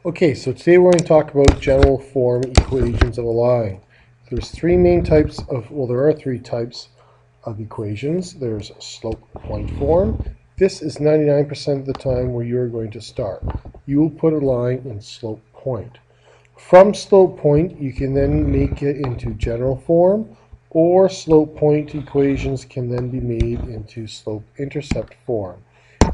Okay, so today we're going to talk about general form equations of a line. There's three main types of, well, there are three types of equations. There's slope point form. This is 99% of the time where you're going to start. You will put a line in slope point. From slope point, you can then make it into general form, or slope point equations can then be made into slope intercept form.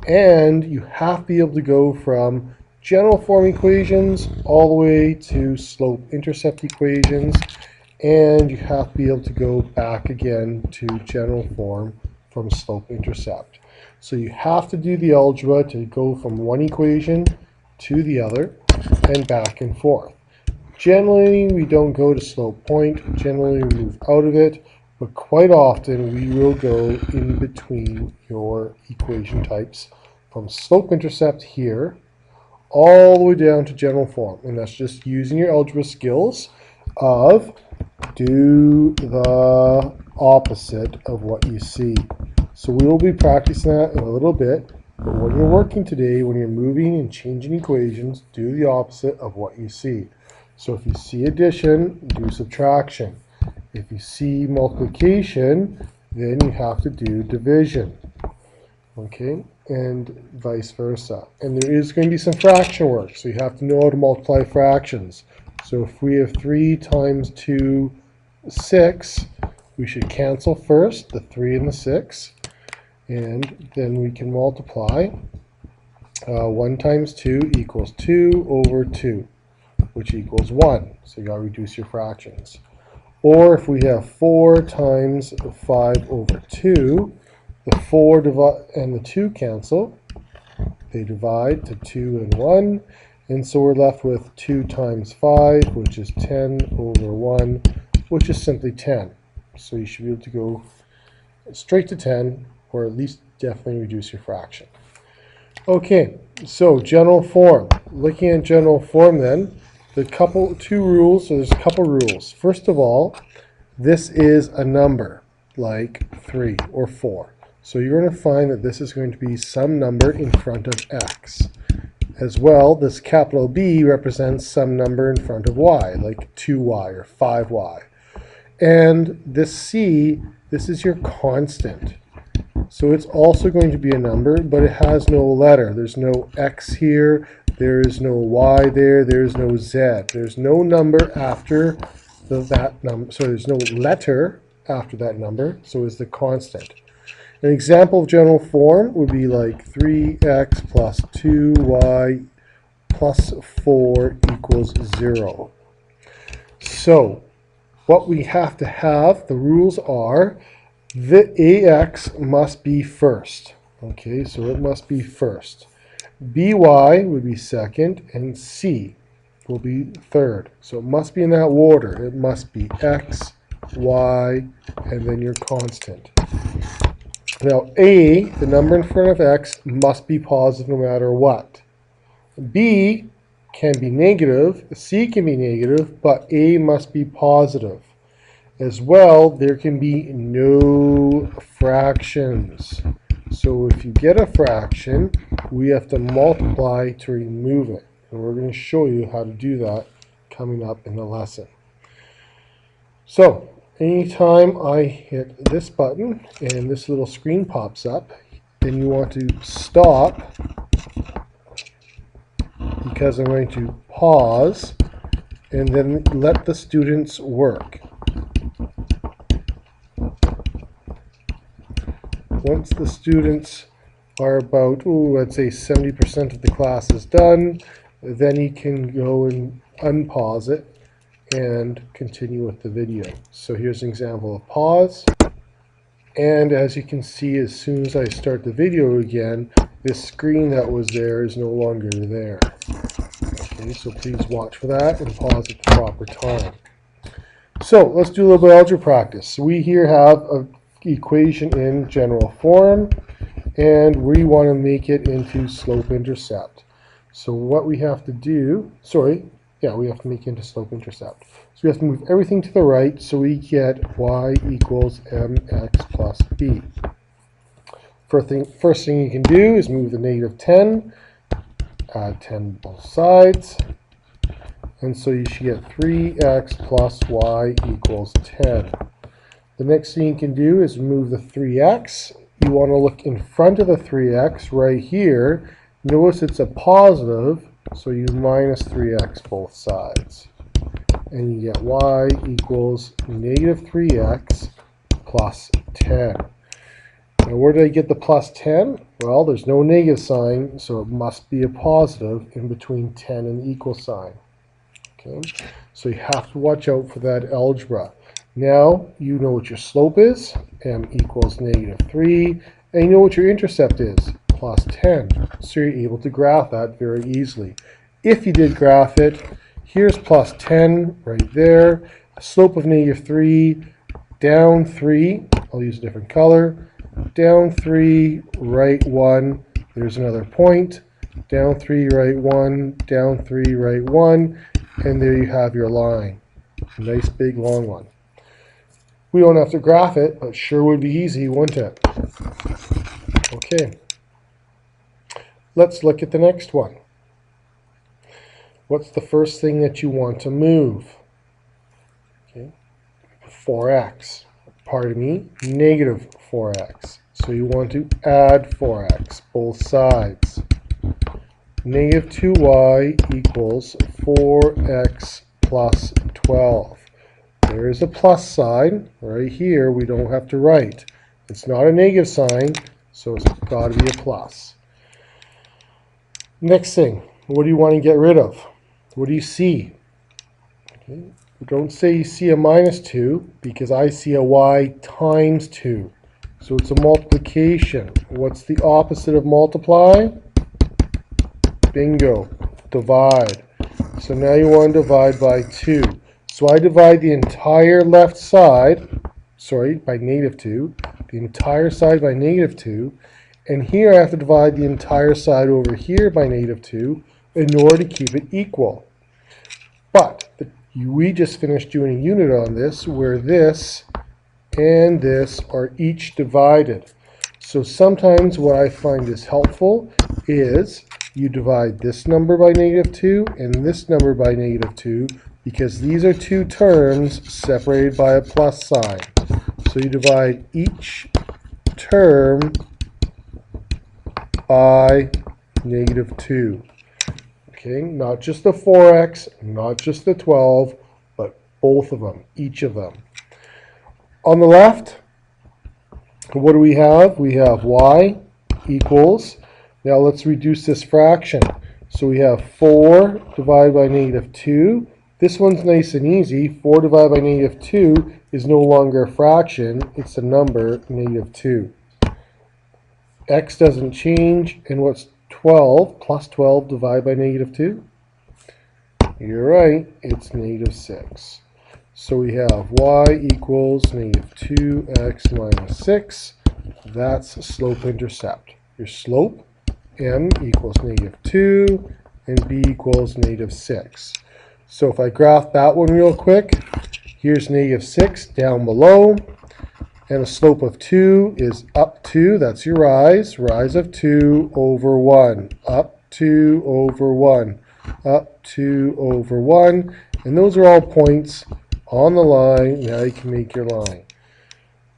And you have to be able to go from general form equations all the way to slope intercept equations, and you have to be able to go back again to general form from slope intercept. So you have to do the algebra to go from one equation to the other and back and forth. Generally, we don't go to slope point. Generally, we move out of it, but quite often we will go in between your equation types from slope intercept here all the way down to general form. And that's just using your algebra skills of do the opposite of what you see. So we will be practicing that in a little bit. But when you're working today, when you're moving and changing equations, do the opposite of what you see. So if you see addition, do subtraction. If you see multiplication, then you have to do division. Okay, and vice versa. And there is going to be some fraction work, so you have to know how to multiply fractions. So if we have 3 times 2, 6, we should cancel first the 3 and the 6, and then we can multiply. 1 times 2 equals 2 over 2, which equals 1. So you got to reduce your fractions. Or if we have 4 times 5 over 2, the 4 and the 2 cancel. They divide to 2 and 1. And so we're left with 2 times 5, which is 10 over 1, which is simply 10. So you should be able to go straight to 10, or at least definitely reduce your fraction. Okay, so general form. Looking at general form then, there's a couple rules. First of all, this is a number, like 3 or 4. So you're going to find that this is going to be some number in front of x. As well, this capital B represents some number in front of y, like 2y or 5y. And this C, this is your constant. So it's also going to be a number, but it has no letter. There's no x here, there is no y there, there's no z. There's no number after that number, so there's no letter after that number, so it's the constant. An example of general form would be like 3x plus 2y plus 4 equals 0. So what we have to have, the rules are, the ax must be first. Okay, so it must be first. by would be second, and c will be third. So it must be in that order. It must be x, y, and then your constant. Now a, the number in front of x, must be positive no matter what. B can be negative, C can be negative, but a must be positive. As well, there can be no fractions. So if you get a fraction, we have to multiply to remove it. And we're going to show you how to do that coming up in the lesson. So anytime I hit this button and this little screen pops up, then you want to stop, because I'm going to pause and then let the students work. Once the students are about, let's say 70% of the class is done, then you can go and unpause it and continue with the video. So here's an example of pause. And as you can see, as soon as I start the video again, this screen that was there is no longer there. Okay, so please watch for that and pause at the proper time. So let's do a little bit of algebra practice. So we here have an equation in general form, and we want to make it into slope intercept. So what we have to do, we have to make it into slope intercept. So we have to move everything to the right, so we get y equals mx plus b. First thing you can do is move the negative 10, add 10 both sides, And so you should get 3x plus y equals 10. The next thing you can do is move the 3x. You want to look in front of the 3x right here. Notice it's a positive, so you minus 3x both sides. And you get y equals negative 3x plus 10. Now where did I get the plus 10? Well, there's no negative sign, so it must be a positive in between 10 and the equal sign. Okay, so you have to watch out for that algebra. Now you know what your slope is, m equals negative 3, and you know what your intercept is, plus 10. So you're able to graph that very easily. If you did graph it, here's plus 10 right there, a slope of negative 3, down 3, I'll use a different color, down 3, right 1, there's another point, down 3, right 1, down 3, right 1, and there you have your line. A nice big long one. We don't have to graph it, but sure would be easy, wouldn't it? Okay. Let's look at the next one. What's the first thing that you want to move? Okay. 4x. Pardon me, negative 4x. So you want to add 4x, both sides. Negative 2y equals 4x plus 12. There is a plus sign right here. We don't have to write. It's not a negative sign, so it's got to be a plus. Next thing, what do you want to get rid of? What do you see? Okay. Don't say you see a minus 2, because I see a y times 2. So it's a multiplication. What's the opposite of multiply? Bingo. Divide. So now you want to divide by 2. So I divide the entire left side, by negative 2, the entire side by negative 2, and here I have to divide the entire side over here by negative 2 in order to keep it equal. But we just finished doing a unit on this where this and this are each divided. So sometimes what I find is helpful is you divide this number by negative 2 and this number by negative 2, because these are two terms separated by a plus sign. So you divide each term by negative 2. Okay, not just the 4x, not just the 12, but both of them, each of them. On the left, what do we have? We have y equals, now let's reduce this fraction. So we have 4 divided by negative 2. This one's nice and easy. 4 divided by negative 2 is no longer a fraction. It's a number, negative 2. X doesn't change. And what's 12 plus 12 divided by negative 2? You're right. It's negative 6. So we have y equals negative 2x minus 6. That's slope-intercept. Your slope, m equals negative 2, and b equals negative 6. So if I graph that one real quick, here's negative 6 down below, and a slope of 2 is up 2, that's your rise of 2 over 1, up 2 over 1, up 2 over 1, and those are all points on the line. Now you can make your line.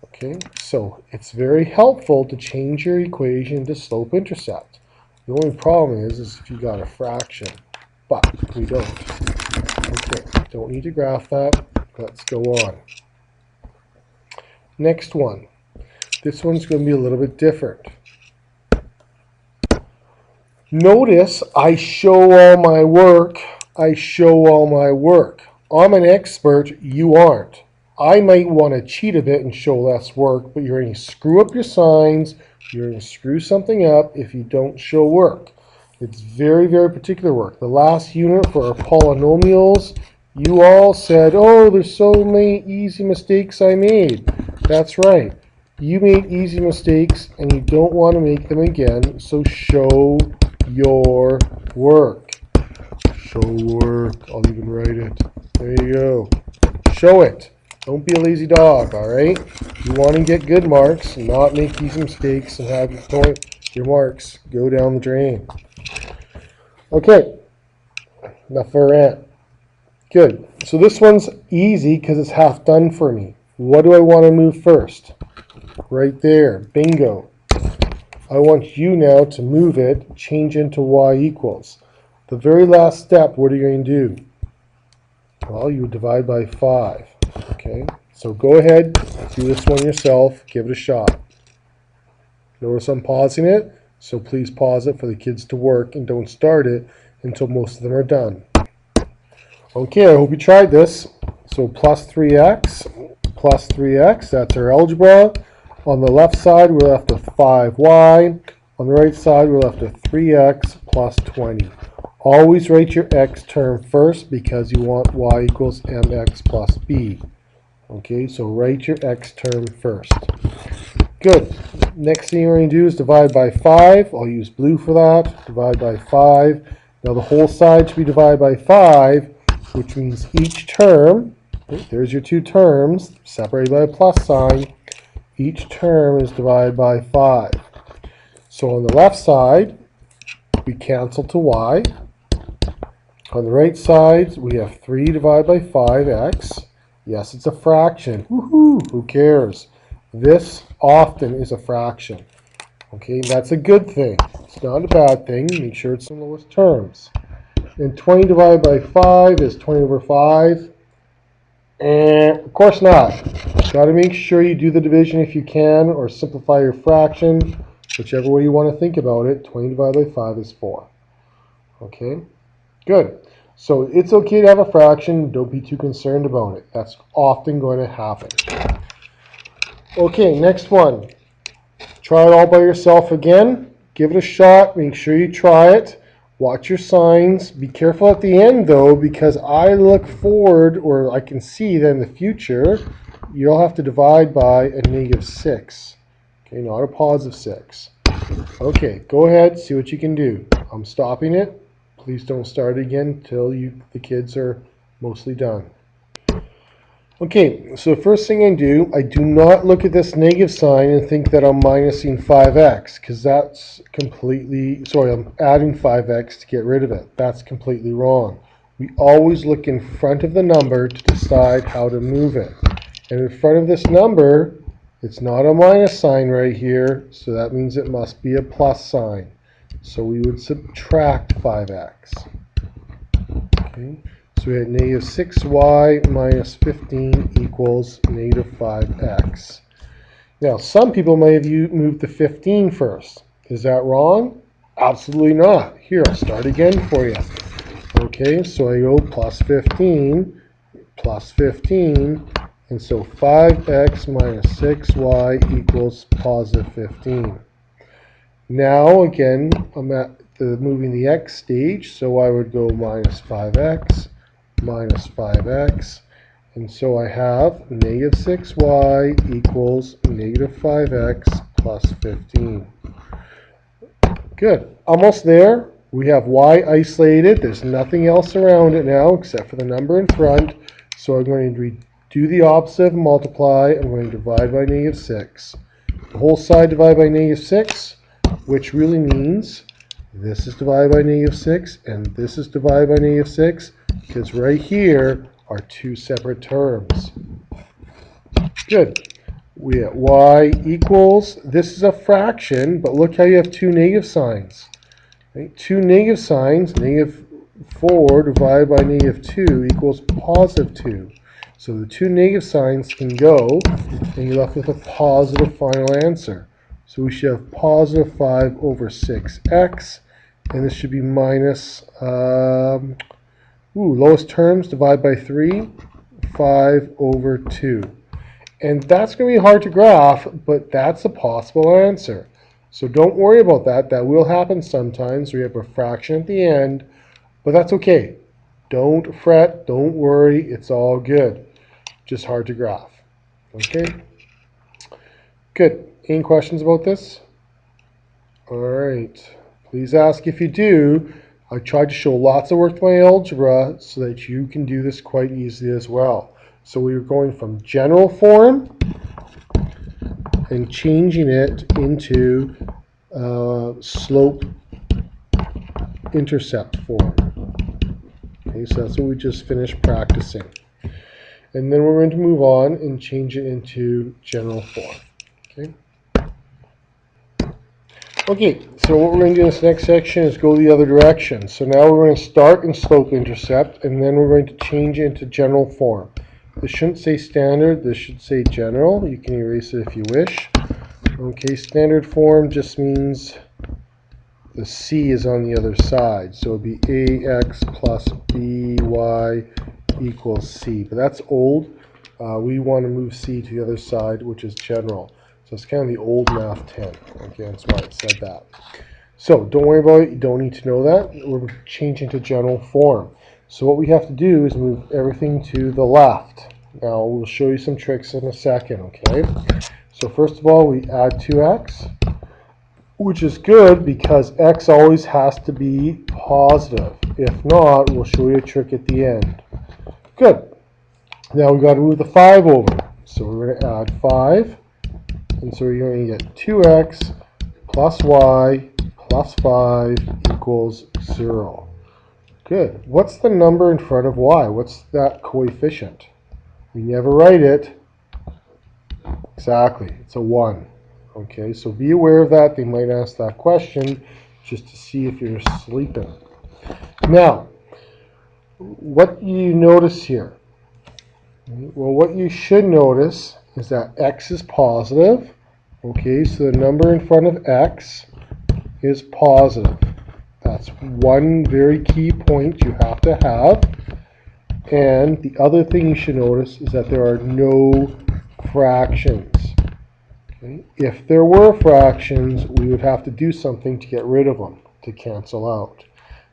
Okay, so it's very helpful to change your equation to slope-intercept. The only problem is if you got a fraction, but we don't. Okay, don't need to graph that. Let's go on. Next one. This one's going to be a little bit different. Notice I show all my work. I show all my work. I'm an expert, you aren't. I might want to cheat a bit and show less work, but you're going to screw up your signs. You're going to screw something up if you don't show work. It's very, very particular work. The last unit for our polynomials, you all said, oh, there's so many easy mistakes I made. That's right. You made easy mistakes and you don't want to make them again, so show your work. Show work. I'll even write it. There you go. Show it. Don't be a lazy dog, all right? You want to get good marks, not make these mistakes and have your marks go down the drain. Okay, enough for a rant. Good. So this one's easy because it's half done for me. What do I want to move first? Right there. Bingo. I want you now to move it, change into y equals. The very last step, what are you going to do? Well, you divide by 5. Okay, so go ahead, do this one yourself, give it a shot. Notice I'm pausing it, so please pause it for the kids to work and don't start it until most of them are done. Okay, I hope you tried this. So plus 3x, that's our algebra. On the left side, we're left with 5y. On the right side, we're left with 3x plus 20. Always write your x term first because you want y equals mx plus b. Okay, so write your x term first. Good. Next thing you're going to do is divide by 5. I'll use blue for that. Divide by 5. Now the whole side should be divided by 5, which means each term, there's your two terms, separated by a plus sign. Each term is divided by 5. So on the left side, we cancel to y. On the right side, we have 3 divided by 5x. Yes, it's a fraction. Woohoo! Who cares? This often is a fraction. Okay, that's a good thing. It's not a bad thing. Make sure it's the lowest terms. And 20 divided by 5 is 20 over 5. And of course not. Got to make sure you do the division if you can, or simplify your fraction, whichever way you want to think about it. 20 divided by 5 is 4. Okay, good. So it's okay to have a fraction. Don't be too concerned about it. That's often going to happen. Okay, next one. Try it all by yourself again. Give it a shot. Make sure you try it. Watch your signs. Be careful at the end, though, because I look forward, or I can see that in the future, you'll have to divide by a -6. Okay, not a +6. Okay, go ahead, see what you can do. I'm stopping it. Please don't start it again until the kids are mostly done. Okay, so the first thing I do not look at this negative sign and think that I'm minusing 5x, because that's completely, I'm adding 5x to get rid of it. That's completely wrong. We always look in front of the number to decide how to move it. And in front of this number, it's not a minus sign right here, so that means it must be a plus sign. So we would subtract 5x. Okay. So we had -6y minus 15 equals -5x. Now, some people may have moved the 15 first. Is that wrong? Absolutely not. Here, I'll start again for you. Okay, so I go plus 15, and so 5x minus 6y equals +15. Now, again, I'm at moving the x stage, so I would go minus 5x, and so I have -6y equals -5x plus 15. Good. Almost there. We have y isolated. There's nothing else around it now except for the number in front, so I'm going to do the opposite of multiply. I'm going to divide by -6. The whole side divided by -6, which really means this is divided by -6 and this is divided by -6, because right here are two separate terms. Good. We have y equals, this is a fraction, but look how you have two negative signs. Right? Two negative signs, -4 divided by -2 equals +2. So the two negative signs can go, and you're left with a positive final answer. So we should have +5 over 6x, and this should be minus, lowest terms, divide by 3, 5 over 2. And that's going to be hard to graph, but that's a possible answer. So don't worry about that. That will happen sometimes. We have a fraction at the end, but that's okay. Don't fret. Don't worry. It's all good. Just hard to graph. Okay? Good. Any questions about this? All right. Please ask if you do. I tried to show lots of work to my algebra so that you can do this quite easily as well. So we were going from general form and changing it into slope intercept form. Okay, so that's what we just finished practicing. And then we're going to move on and change it into general form. Okay. Okay, so what we're going to do in this next section is go the other direction. So now we're going to start in slope-intercept, and then we're going to change it into general form. This shouldn't say standard, this should say general. You can erase it if you wish. Okay, standard form just means the c is on the other side. So it would be ax plus by equals c. But that's old. We want to move c to the other side, which is general. So it's kind of the old math 10. Okay, that's why it said that. So don't worry about it. You don't need to know that. We're changing to general form. So what we have to do is move everything to the left. Now we'll show you some tricks in a second, okay? So first of all, we add 2x, which is good because x always has to be positive. If not, we'll show you a trick at the end. Good. Now we've got to move the 5 over. So we're going to add 5. And so you're going to get 2x plus y plus 5 equals 0. Good. What's the number in front of y? What's that coefficient? We never write it. Exactly. It's a 1. Okay, so be aware of that. They might ask that question just to see if you're sleeping. Now, what do you notice here? Well, what you should notice is that x is positive. Okay, so the number in front of x is positive. That's one very key point you have to have. And the other thing you should notice is that there are no fractions. Okay? If there were fractions, we would have to do something to get rid of them, to cancel out.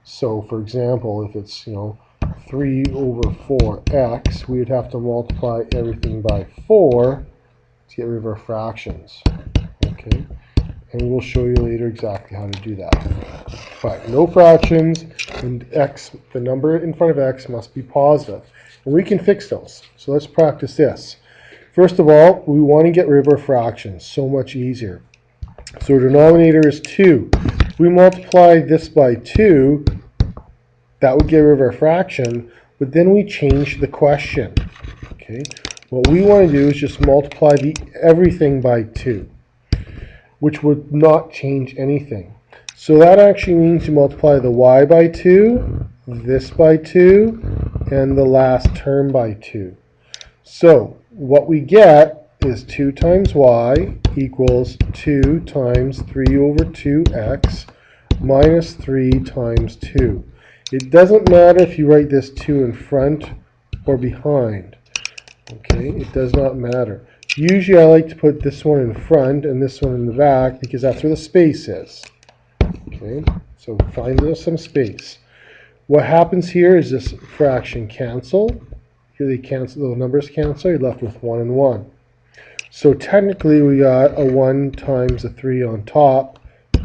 So, for example, if it's 3 over 4x, we would have to multiply everything by 4 to get rid of our fractions. Okay, and we'll show you later exactly how to do that. But no fractions, and x, the number in front of x must be positive. And we can fix those. So let's practice this. First of all, we want to get rid of our fractions. So much easier. So our denominator is 2. If we multiply this by 2, that would get rid of our fraction, but then we change the question. Okay, what we want to do is just multiply everything by 2, which would not change anything. So that actually means you multiply the y by 2, this by 2, and the last term by 2. So what we get is 2 times y equals 2 times 3 over 2x minus 3 times 2. It doesn't matter if you write this 2 in front or behind. Okay, it does not matter. Usually I like to put this one in front and this one in the back because that's where the space is. Okay, so find some space. What happens here is this fraction cancel. Here they cancel, the numbers cancel, you're left with 1 and 1. So technically we got a 1 times a 3 on top,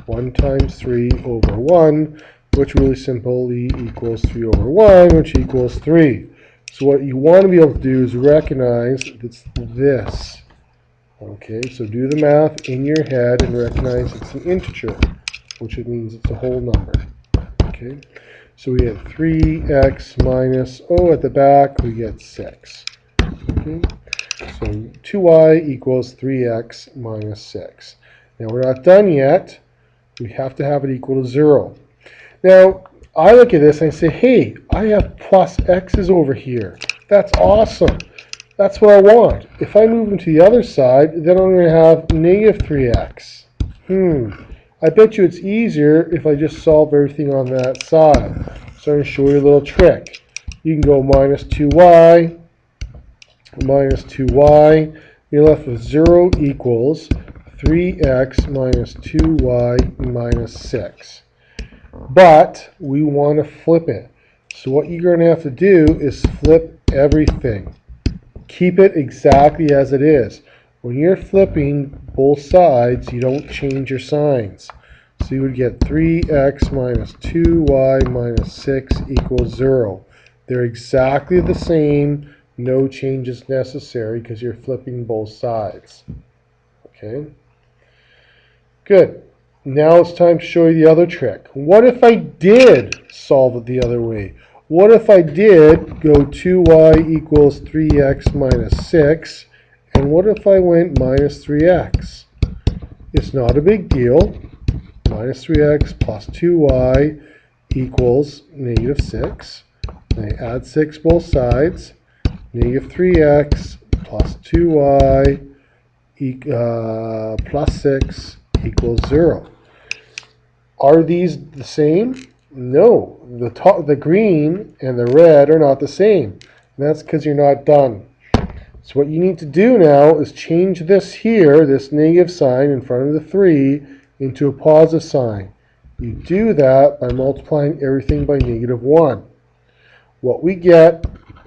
1 times 3 over 1, which really simply equals 3 over 1, which equals 3. So what you want to be able to do is recognize it's this. Okay, so do the math in your head and recognize it's an integer, which it means it's a whole number. Okay, so we get 3x minus, at the back we get 6. Okay, so 2y equals 3x minus 6. Now we're not done yet. We have to have it equal to 0. Now, I look at this and I say, hey, I have plus x's over here. That's awesome. That's what I want. If I move them to the other side, then I'm going to have negative 3x. I bet you it's easier if I just solve everything on that side. So I'm going to show you a little trick. You can go minus 2y, you're left with 0 equals 3x minus 2y minus 6. But we want to flip it. So what you're going to have to do is flip everything. Keep it exactly as it is. When you're flipping both sides, you don't change your signs. So you would get 3x minus 2y minus 6 equals 0. They're exactly the same. No changes necessary because you're flipping both sides. Okay? Good. Now it's time to show you the other trick. What if I did solve it the other way? What if I did go 2y equals 3x minus 6, and what if I went minus 3x? It's not a big deal. Minus 3x plus 2y equals negative 6. And I add 6 both sides. Negative 3x plus 2y plus 6 equals 0. Are these the same? No. The green and the red are not the same. And that's because you're not done. So what you need to do now is change this here, this negative sign in front of the 3, into a positive sign. You do that by multiplying everything by negative 1. What we get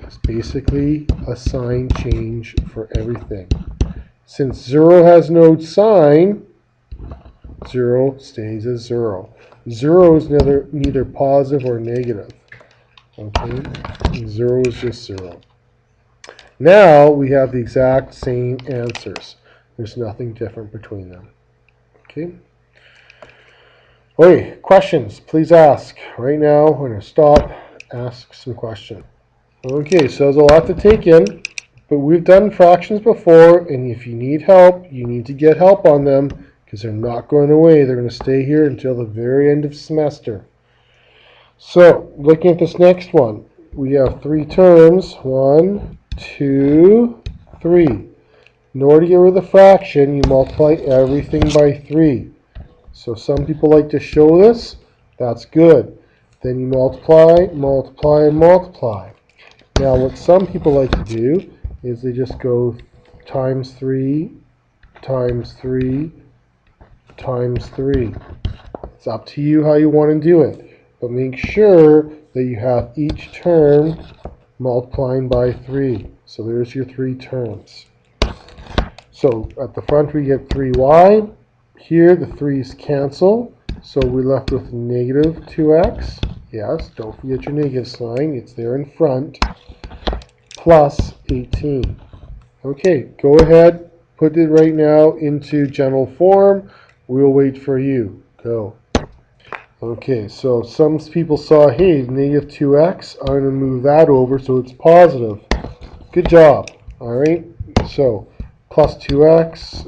is basically a sign change for everything. Since 0 has no sign, 0 stays as 0. 0 is neither positive or negative. Okay? 0 is just 0. Now we have the exact same answers. There's nothing different between them. Okay? Okay, questions, please ask. Right now, we're going to stop, ask some questions. Okay, so there's a lot to take in, but we've done fractions before, and if you need help, you need to get help on them, because they're not going away. They're going to stay here until the very end of semester. So, looking at this next one, we have 3 terms. 1, 2, 3. In order to get rid of the fraction, you multiply everything by 3. So some people like to show this. That's good. Then you multiply, multiply, and multiply. Now what some people like to do is they just go times 3, times 3, times 3. It's up to you how you want to do it. But make sure that you have each term multiplying by 3. So there's your 3 terms. So at the front we get 3y. Here the 3's cancel. So we're left with negative 2x. Yes, don't forget your negative sign. It's there in front. Plus 18. Okay, go ahead. Put it right now into general form. We'll wait for you. Go. Okay, so some people saw, hey, negative 2x. I'm going to move that over so it's positive. Good job. All right, so plus 2x,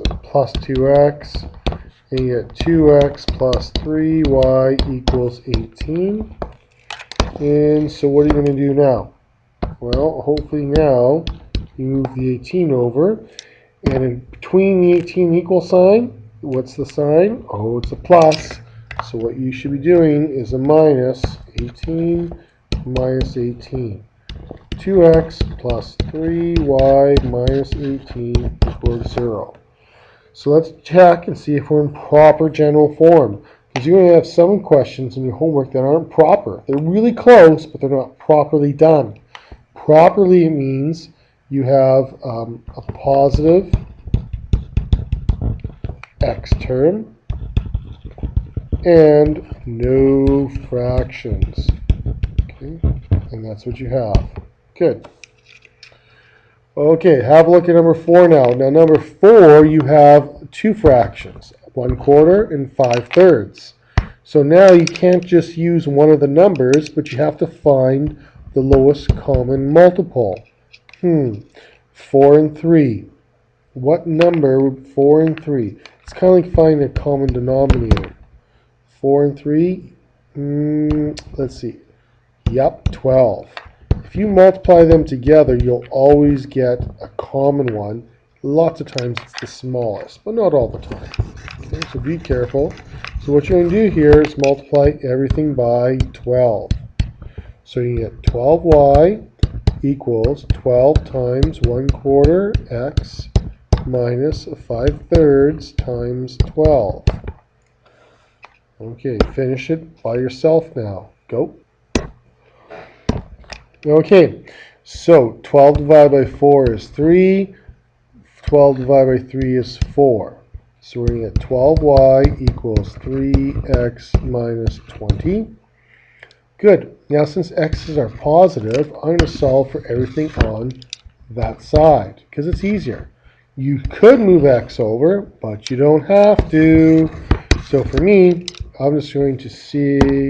and you get 2x plus 3y equals 18. And so what are you going to do now? Well, hopefully now you move the 18 over, and in between the 18 equal sign, what's the sign? Oh, it's a plus. So what you should be doing is a minus 18 minus 18. 2x plus 3y minus 18 equals 0. So let's check and see if we're in proper general form. Because you're going to have some questions in your homework that aren't proper. They're really close, but they're not properly done. Properly means you have a positive x term and no fractions. Okay, and that's what you have. Good. Okay, have a look at number 4 now. Now number 4, you have 2 fractions, 1/4 and 5/3. So now you can't just use one of the numbers, but you have to find the lowest common multiple. 4 and 3. What number would 4 and 3? It's kind of like finding a common denominator. 4 and 3, let's see. Yep, 12. If you multiply them together, you'll always get a common one. Lots of times it's the smallest, but not all the time. Okay, so be careful. So what you're going to do here is multiply everything by 12. So you get 12y equals 12 times 1/4 x minus 5/3 times 12. Okay, finish it by yourself now. Go. Okay, so 12 divided by 4 is 3. 12 divided by 3 is 4. So we're going to get 12y equals 3x minus 20. Good. Now since x's are positive, I'm going to solve for everything on that side because it's easier. You could move x over, but you don't have to. So for me, I'm just going to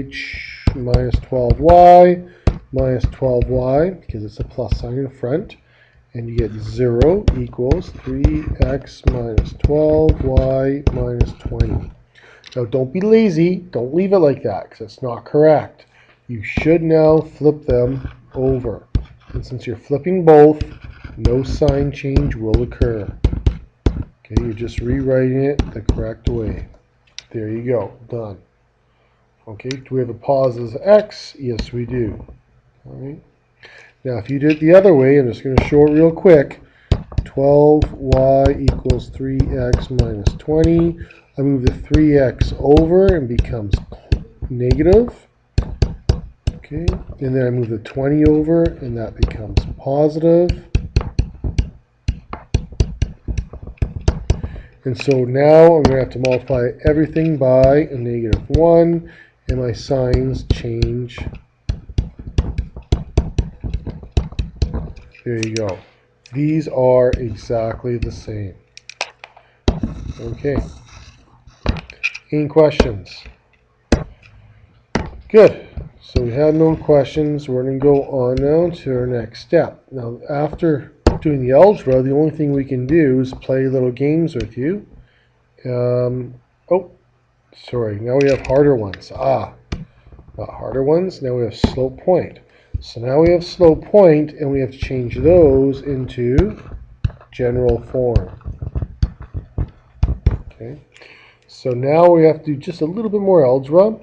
ch minus 12y minus 12y, because it's a plus sign in front, and you get 0 equals 3x minus 12y minus 20. Now don't be lazy, don't leave it like that, because it's not correct. You should now flip them over. And since you're flipping both, no sign change will occur. Okay, you're just rewriting it the correct way. There you go, done. Okay, do we have a pause as x? Yes, we do. All right. Now, if you did it the other way, I'm just going to show it real quick. 12y equals 3x minus 20. I move the 3x over and becomes negative. Okay, and then I move the 20 over and that becomes positive. And so now I'm going to have to multiply everything by a negative 1, and my signs change. There you go. These are exactly the same. Okay. Any questions? Good. So we had no questions. We're going to go on now to our next step. Now, after doing the algebra, the only thing we can do is play little games with you. Oh, sorry. Now we have harder ones. Not harder ones. Now we have slope point. So now we have slope point, and we have to change those into general form. Okay. So now we have to do just a little bit more algebra.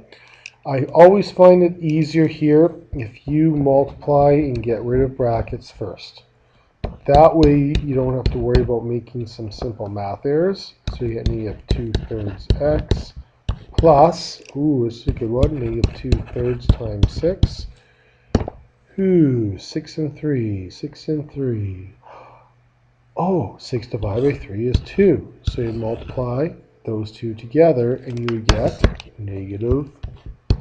I always find it easier here if you multiply and get rid of brackets first. That way you don't have to worry about making some simple math errors. So you get negative 2/3 x plus, this is a good one, negative 2/3 times 6. 6 and 3, 6 and 3. Oh, 6 divided by 3 is 2. So you multiply those two together and you would get negative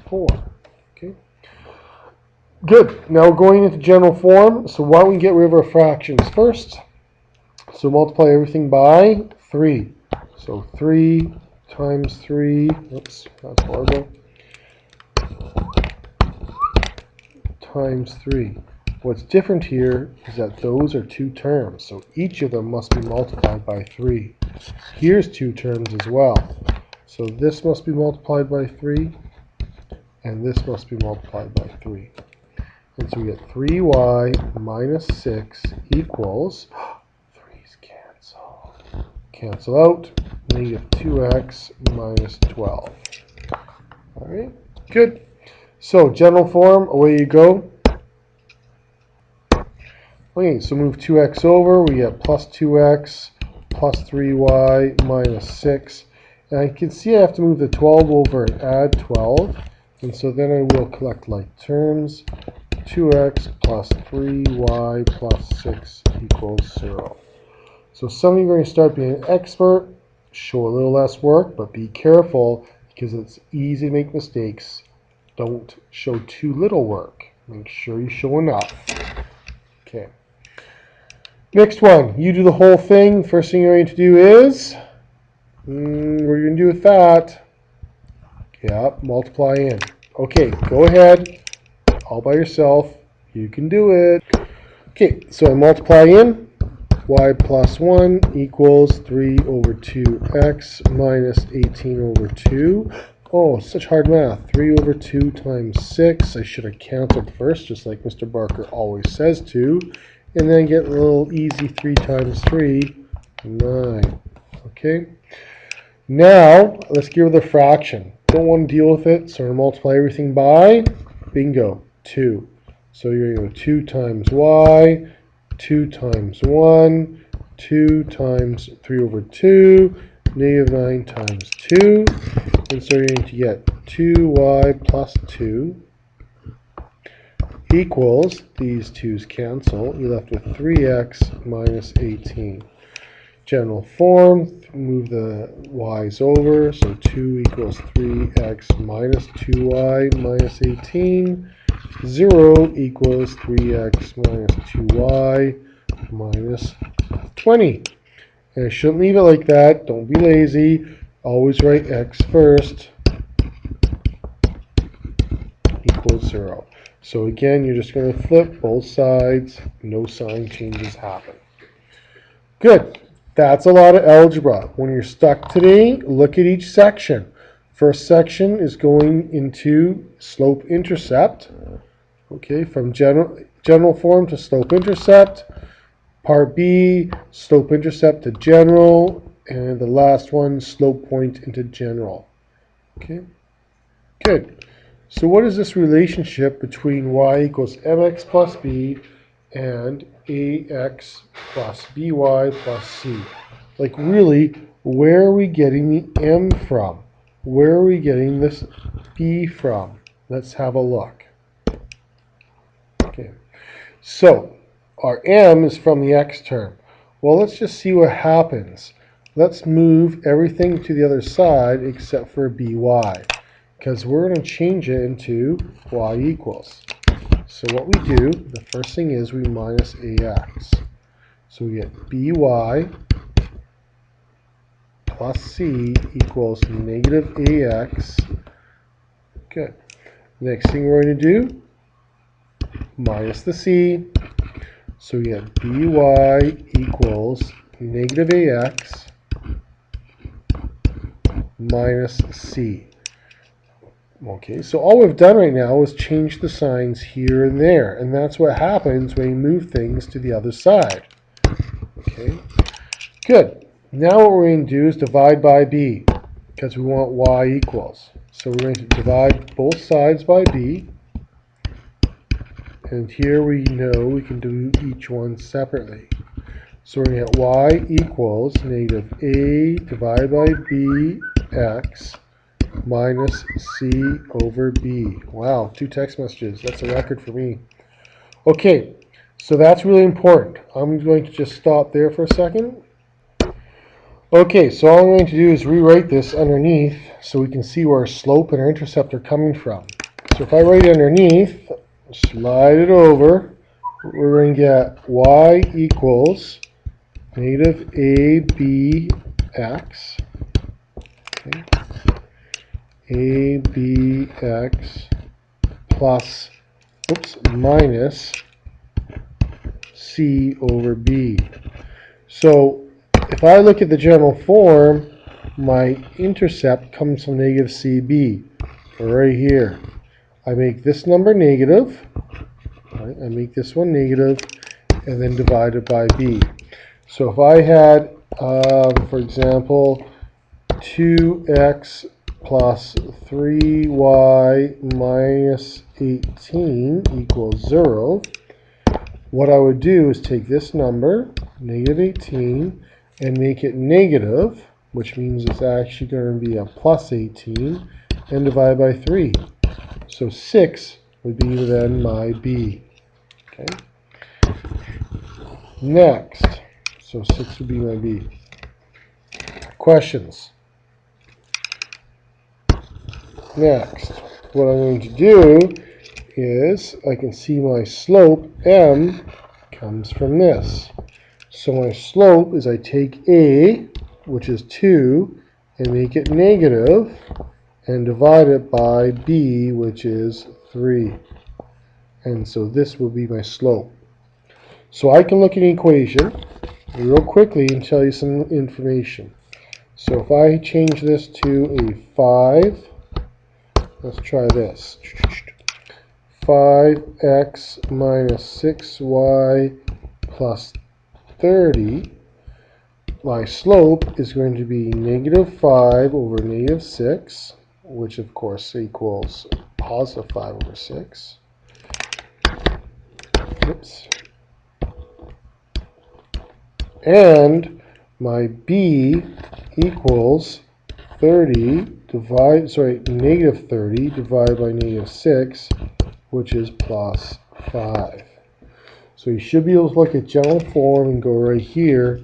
4. Okay. Good. Now going into general form. So why don't we get rid of our fractions first? So multiply everything by 3. So 3 times 3. Oops, that's horrible. Times 3. What's different here is that those are two terms, so each of them must be multiplied by 3. Here's two terms as well. So this must be multiplied by 3, and this must be multiplied by 3. And so we get 3y minus 6 equals, 3's cancel out, negative 2x minus 12. All right, good. So general form, away you go. Okay, so move 2x over, we get plus 2x plus 3y minus 6. And I can see I have to move the 12 over and add 12. And so then I will collect like terms. 2x plus 3y plus 6 equals 0. So some of you are going to start being an expert, show a little less work, but be careful because it's easy to make mistakes. Don't show too little work. Make sure you show enough. Okay. Next one, you do the whole thing. First thing you're going to do is, what are you going to do with that? Yeah, multiply in. Okay, go ahead. All by yourself. You can do it. Okay, so I multiply in. Y plus 1 equals 3 over 2x minus 18 over 2. Oh, such hard math. 3 over 2 times 6. I should have counted first, just like Mr. Barker always says to. And then get a little easy 3 times 3, 9. Okay. Now, let's get rid of the fraction. Don't want to deal with it, so I'm going to multiply everything by, bingo, 2. So you're going to go 2 times y, 2 times 1, 2 times 3 over 2, negative 9 times 2. And so you're going to get 2y plus 2 equals, these 2's cancel, you're left with 3x minus 18. General form, move the y's over, so 2 equals 3x minus 2y minus 18. 0 equals 3x minus 2y minus 20. And I shouldn't leave it like that. Don't be lazy. Always write x first equals 0. So again, you're just going to flip both sides. No sign changes happen. Good. That's a lot of algebra. When you're stuck today, look at each section. First section is going into slope-intercept. Okay, from general form to slope-intercept. Part B, slope-intercept to general. And the last one, slope point into general. Okay, good. So what is this relationship between y equals mx plus b and ax plus by plus c? Like really, where are we getting the m from? Where are we getting this b from? Let's have a look. Okay, so our m is from the x term. Well, let's just see what happens. Let's move everything to the other side except for by, because we're going to change it into y equals. So what we do, the first thing is we minus ax. So we get by plus c equals negative ax. Good. Next thing we're going to do, minus the c. So we get by equals negative ax minus c. Okay, so all we've done right now is change the signs here and there, and that's what happens when you move things to the other side. Okay, good. Now what we're going to do is divide by b, because we want y equals. So we're going to divide both sides by b, and here we know we can do each one separately. So we're going to get y equals negative a divided by b x minus c over b. Wow, 2 text messages. That's a record for me. Okay, so that's really important. I'm going to just stop there for a second. Okay, so all I'm going to do is rewrite this underneath so we can see where our slope and our intercept are coming from. So if I write underneath, slide it over, we're going to get y equals negative abx. Okay. abx plus, minus c over b. So if I look at the general form, my intercept comes from negative cb, right here. I make this number negative, right? I make this one negative, and then divide it by b. So if I had, for example, 2x plus 3y minus 18 equals 0, what I would do is take this number, negative 18, and make it negative, which means it's actually going to be a plus 18, and divide by 3. So 6 would be then my b. Okay. Next, so 6 would be my b. Questions? Next, what I'm going to do is I can see my slope, m, comes from this. So my slope is I take a, which is 2, and make it negative, and divide it by b, which is 3. And so this will be my slope. So I can look at an equation real quickly and tell you some information. So if I change this to a 5, let's try this. 5x minus 6y plus 30. My slope is going to be negative 5 over negative 6, which of course equals positive 5 over 6. Oops. And my b equals negative 30 divided by negative 6, which is plus 5. So you should be able to look at general form and go right here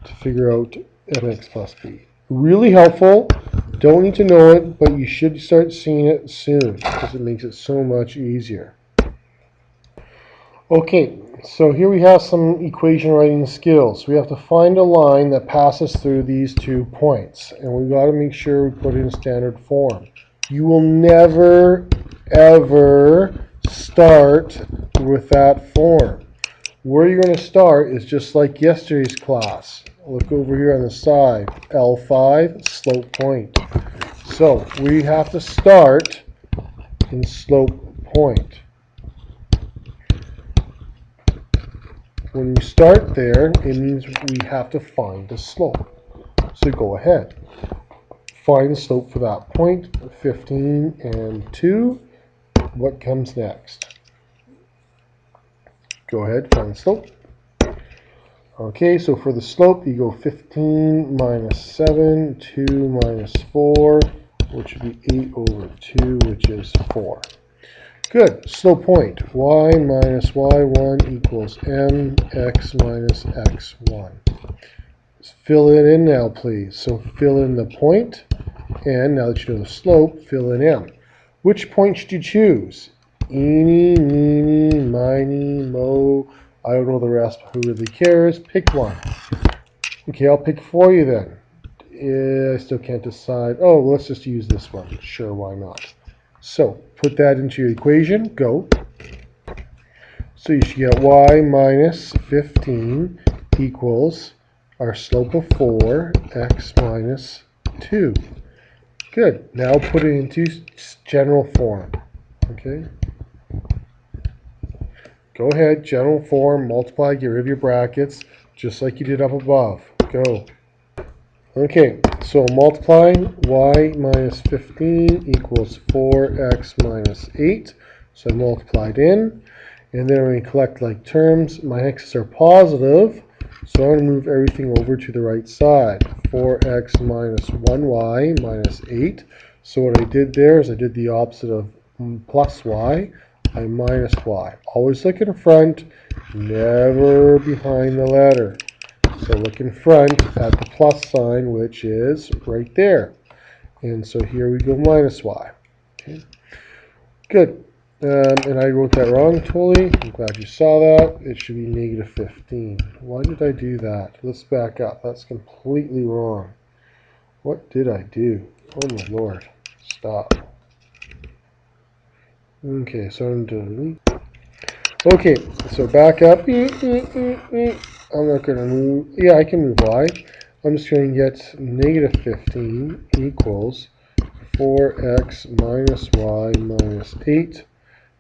to figure out mx plus b. Really helpful. Don't need to know it, but you should start seeing it soon because it makes it so much easier. Okay, so here we have some equation writing skills. We have to find a line that passes through these 2 points, and we've got to make sure we put it in standard form. You will never, ever start with that form. Where you're going to start is just like yesterday's class. Look over here on the side, L5, slope point. So we have to start in slope point. When we start there, it means we have to find the slope. So go ahead. Find the slope for that point, 15 and 2. What comes next? Go ahead, find the slope. Okay, so for the slope, you go 15 minus 7, 2 minus 4, which would be 8 over 2, which is 4. Good. Slope point. Y minus y1 equals mx minus x1. Fill it in now, please. So fill in the point, and now that you know the slope, fill in m. Which point should you choose? Eeny, meeny, miny, mo. I don't know the rest, but who really cares? Pick one. Okay, I'll pick for you then. I still can't decide. Oh, well, let's just use this one. Sure, why not? So put that into your equation. Go. So you should get y minus 15 equals our slope of 4, x minus 2. Good. Now put it into general form. Okay. Go ahead, general form, multiply, get rid of your brackets, just like you did up above. Go. Okay, so multiplying y minus 15 equals 4x minus 8. So I multiplied in, and then when we collect like terms, my x's are positive, so I'm going to move everything over to the right side. 4x minus 1y minus 8. So what I did there is I did the opposite of plus y. I minus y. Always look in front, never behind the letter. So look in front at the plus sign, which is right there. And so here we go, minus y. Okay. Good. And I wrote that wrong totally. I'm glad you saw that. It should be negative 15. Why did I do that? Let's back up. That's completely wrong. What did I do? Oh my lord. Stop. Okay, so I'm doing. Okay, so back up. I'm not going to move. Yeah, I can move y. I'm just going to get negative 15 equals 4x minus y minus 8.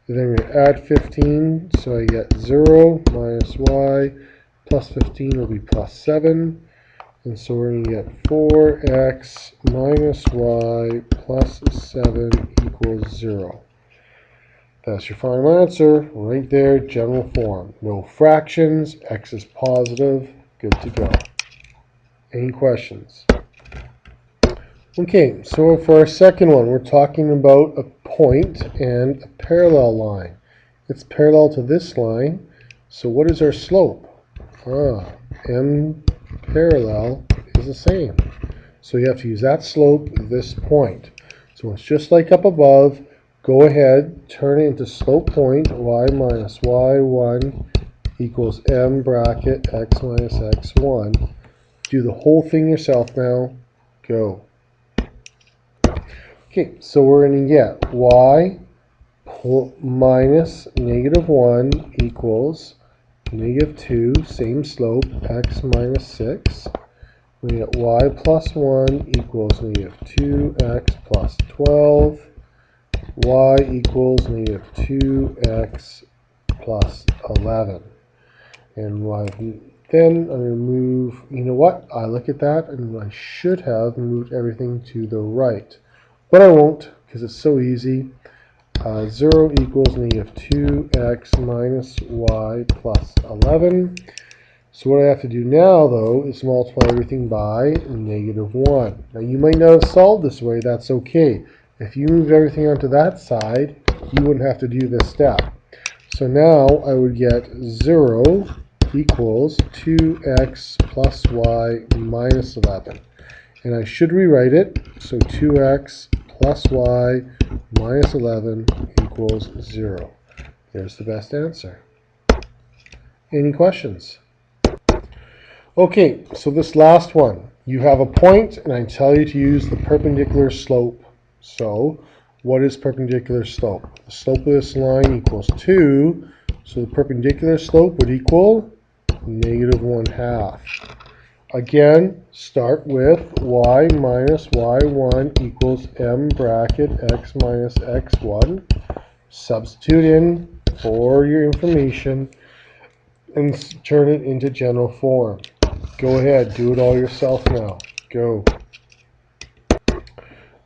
And then we're going to add 15, so I get 0 minus y plus 15 will be plus 7. And so we're going to get 4x minus y plus 7 equals 0. That's your final answer, right there, general form. No fractions, x is positive, good to go. Any questions? Okay, so for our second one, we're talking about a point and a parallel line. It's parallel to this line, so what is our slope? M parallel is the same. So you have to use that slope, this point. So it's just like up above. Go ahead, turn it into slope point, y minus y1 equals m bracket x minus x1. Do the whole thing yourself now. Go. Okay, so we're going to get y minus negative 1 equals negative 2, same slope, x minus 6. We get y plus 1 equals negative 2x plus 12. Y equals negative 2x plus 11. And y, then I'm going to move, you know what, I look at that and I should have moved everything to the right. But I won't, because it's so easy. 0 equals negative 2x minus y plus 11. So what I have to do now, though, is multiply everything by negative 1. Now you might not have solved this way, that's okay. If you moved everything onto that side, you wouldn't have to do this step. So now I would get 0 equals 2x plus y minus 11. And I should rewrite it. So 2x plus y minus 11 equals 0. There's the best answer. Any questions? Okay, so this last one. You have a point, and I tell you to use the perpendicular slope. So what is perpendicular slope? The slope of this line equals 2, so the perpendicular slope would equal negative 1/2. Again, start with y minus y1 equals m bracket x minus x1. Substitute in for your information and turn it into general form. Go ahead, do it all yourself now. Go.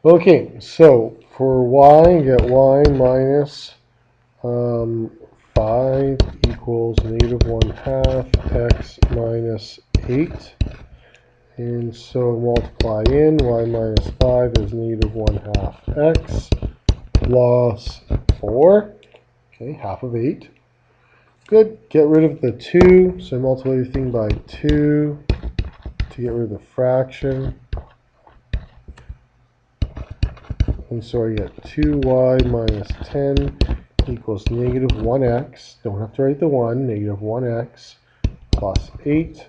Okay, so for y, you get y minus 5 equals negative 1/2 x minus 8. And so multiply in, y minus 5 is negative 1/2 x plus 4. Okay, half of 8. Good. Get rid of the 2. So multiply everything by 2 to get rid of the fraction. And so I get 2y minus 10 equals negative 1x. Don't have to write the 1. Negative 1x plus 8.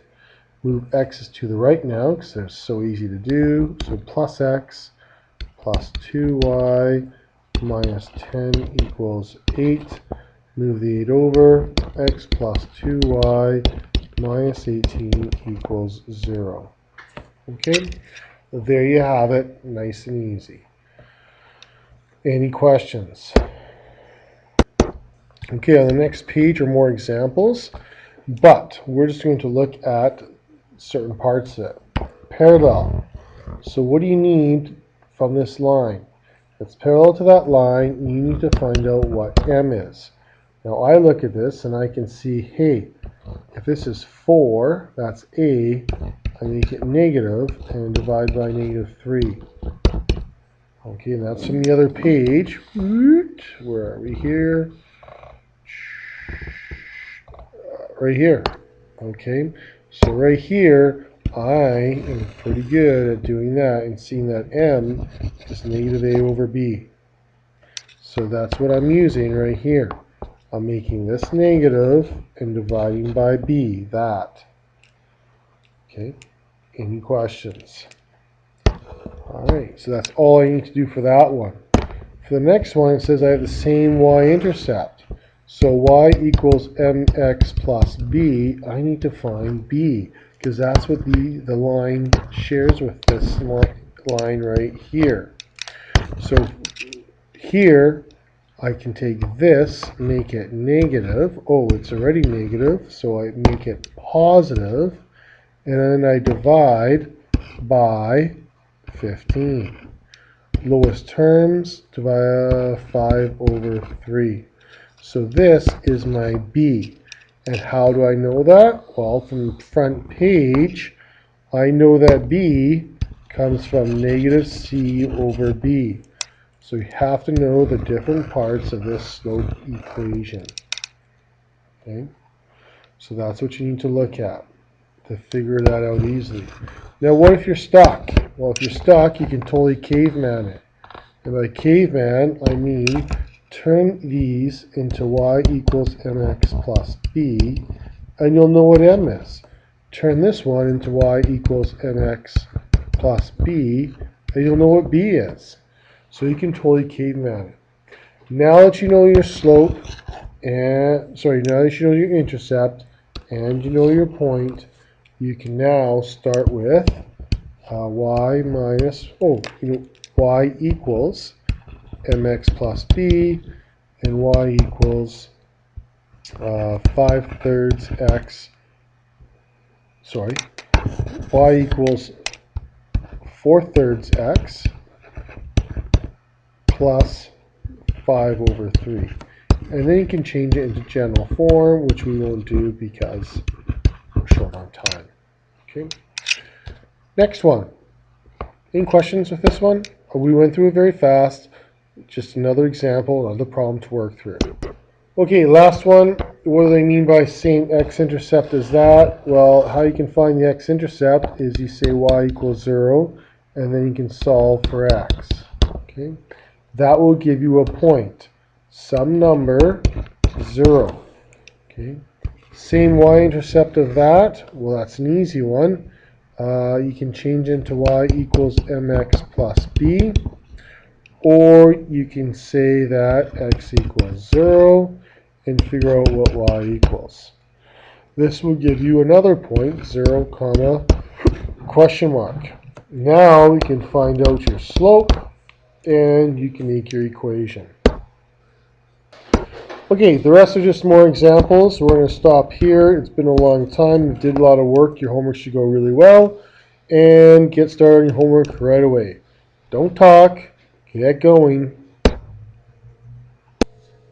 Move x's to the right now because they're so easy to do. So plus x plus 2y minus 10 equals 8. Move the 8 over. X plus 2y minus 18 equals 0. Okay, there you have it. Nice and easy. Any questions? Okay, on the next page are more examples, but we're just going to look at certain parts of it. Parallel. So what do you need from this line? It's parallel to that line. You need to find out what m is. Now I look at this and I can see, hey, if this is 4, that's a, I make it negative and divide by negative 3. Okay, and that's from the other page. Where are we here? Right here. Okay, so right here, I am pretty good at doing that and seeing that m is negative a over b. So that's what I'm using right here. I'm making this negative and dividing by b, that. Okay, any questions? Alright, so that's all I need to do for that one. For the next one, it says I have the same y-intercept. So y equals mx plus b, I need to find b, because that's what the line shares with this line right here. So here, I can take this, make it negative. Oh, it's already negative, so I make it positive, and then I divide by 15. Lowest terms, divide 5 over 3. So this is my b. And how do I know that? Well, from the front page, I know that b comes from negative c over b. So you have to know the different parts of this slope equation. Okay? So that's what you need to look at to figure that out easily. Now what if you're stuck? Well, if you're stuck, you can totally caveman it. And by caveman, I mean turn these into y equals mx plus b, and you'll know what m is. Turn this one into y equals mx plus b, and you'll know what b is. So you can totally caveman it. Now that you know your slope, now that you know your intercept, and you know your point, you can now start with y minus, y equals mx plus b, and y equals 5/3 x, y equals 4/3 x plus 5 over 3. And then you can change it into general form, which we won't do because we're short on time. Okay. Next one. Any questions with this one? We went through it very fast. Just another example, another problem to work through. Okay, last one. What do they mean by same x-intercept as that? Well, how you can find the x-intercept is you say y equals 0, and then you can solve for x. Okay, that will give you a point. Some number, 0. Okay, same y-intercept of that. Well, that's an easy one. You can change into y equals mx plus b. Or you can say that x equals 0 and figure out what y equals. This will give you another point, 0, comma, question mark. Now we can find out your slope and you can make your equation. Okay, the rest are just more examples. We're going to stop here. It's been a long time. You did a lot of work. Your homework should go really well. And get started on your homework right away. Don't talk. Get going.